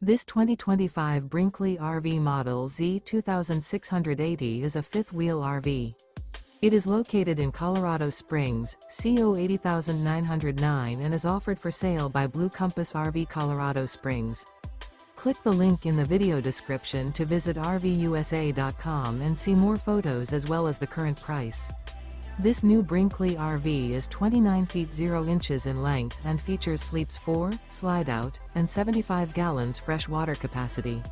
This 2025 Brinkley RV Model Z 2680 is a fifth-wheel RV. It is located in Colorado Springs, CO 80909 and is offered for sale by Blue Compass RV Colorado Springs. Click the link in the video description to visit RVUSA.com and see more photos as well as the current price. This new Brinkley RV is 29 feet 0 inches in length and features sleeps 4, slide-out, and 75 gallons fresh water capacity.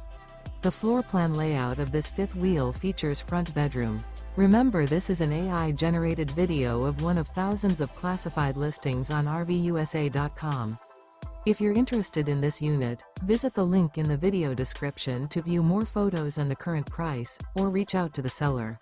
The floor plan layout of this fifth wheel features front bedroom. Remember, this is an AI-generated video of one of thousands of classified listings on RVUSA.com. If you're interested in this unit, visit the link in the video description to view more photos and the current price, or reach out to the seller.